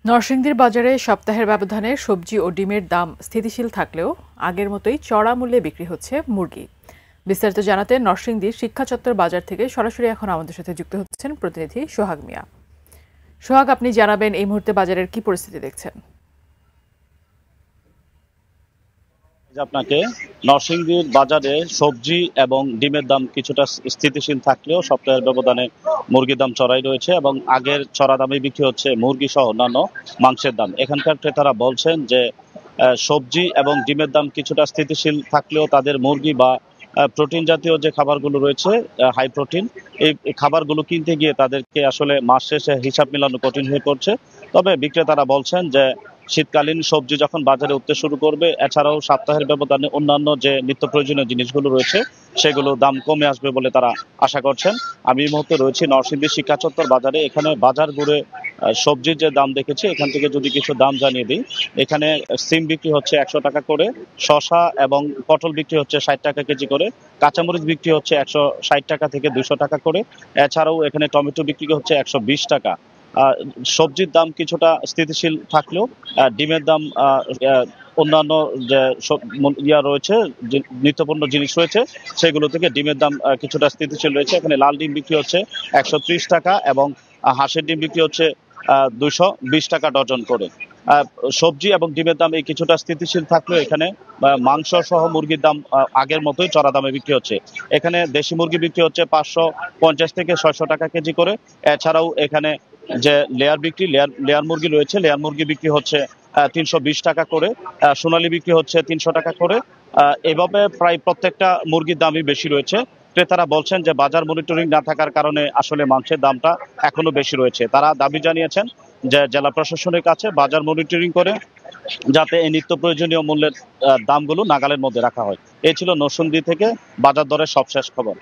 নরসিংদীর বাজারে সপ্তাহের ব্যবধানে সবজি ও ডিমের দাম স্থিতিশীল থাকলেও আগের মতোই চড়া মূল্যে বিক্রি হচ্ছে মুরগি। বিস্তারিত জানাতে নরসিংদীর শিক্ষা চত্বর বাজার থেকে সরাসরি এখন আমাদের সাথে যুক্ত হচ্ছেন প্রতিনিধি সোহাগ মিয়া। সোহাগ, আপনি জানাবেন এই মুহূর্তে বাজারের কি পরিস্থিতি দেখছেন? আপনাকে নরসিংদীর বাজারে সবজি এবং ডিমের দাম কিছুটা স্থিতিশীল থাকলেও সপ্তাহের ব্যবধানে মুরগির দাম চড়াই রয়েছে এবং আগের চড়া দামে বিক্রি হচ্ছে মুরগি সহ অন্যান্য মাংসের দাম। এখানকার ক্রেতারা বলছেন যে সবজি এবং ডিমের দাম কিছুটা স্থিতিশীল থাকলেও তাদের মুরগি বা প্রোটিন জাতীয় যে খাবারগুলো রয়েছে, হাই প্রোটিন, এই খাবারগুলো কিনতে গিয়ে তাদেরকে আসলে মাস শেষে হিসাব মেলানো কঠিন হয়ে পড়ছে। তবে বিক্রেতারা বলছেন যে শীতকালীন সবজি যখন বাজারে উঠতে শুরু করবে, এছাড়াও সপ্তাহের ব্যবধানে অন্যান্য যে নিত্য প্রয়োজনীয় জিনিসগুলো রয়েছে সেগুলো দাম কমে আসবে বলে তারা আশা করছেন। আমি এই মুহূর্তে রয়েছি নরসিংদী শিক্ষা চত্বর বাজারে। এখানে বাজার ঘুরে সবজির যে দাম দেখেছি এখান থেকে যদি কিছু দাম জানিয়ে দিই, এখানে সিম বিক্রি হচ্ছে 100 টাকা করে, শসা এবং পটল বিক্রি হচ্ছে 60 টাকা কেজি করে, কাঁচামরিচ বিক্রি হচ্ছে 160 টাকা থেকে 200 টাকা করে, এছাড়াও এখানে টমেটো বিক্রি হচ্ছে 120 টাকা। সবজির দাম কিছুটা স্থিতিশীল থাকলেও ডিমের দাম অন্যান্য যে রয়েছে, নিত্যপণ্য জিনিস রয়েছে সেগুলো থেকে ডিমের দাম কিছুটা স্থিতিশীল রয়েছে। এখানে লাল ডিম বিক্রি হচ্ছে 130 টাকা এবং হাঁসের ডিম বিক্রি হচ্ছে 220 টাকা ডজন করে। সবজি এবং ডিমের দাম এই কিছুটা স্থিতিশীল থাকলেও এখানে মাংস সহ মুরগির দাম আগের মতোই চড়া দামে বিক্রি হচ্ছে। এখানে দেশি মুরগি বিক্রি হচ্ছে 550 থেকে 600 টাকা কেজি করে। এছাড়াও এখানে যে লেয়ার মুরগি রয়েছে, লেয়ার মুরগি বিক্রি হচ্ছে 320 টাকা করে, সোনালী বিক্রি হচ্ছে 300 টাকা করে। এভাবে প্রায় প্রত্যেকটা মুরগির দামই বেশি রয়েছে। ক্রেতারা বলছেন যে বাজার মনিটরিং না থাকার কারণে আসলে মাংসের দামটা এখনো বেশি রয়েছে। তারা দাবি জানিয়েছেন যে জেলা প্রশাসনের কাছে বাজার মনিটরিং করে যাতে এই নিত্য প্রয়োজনীয় মূল্যের দামগুলো নাগালের মধ্যে রাখা হয়। এই ছিল নরসিংদী থেকে বাজার দরের সবশেষ খবর।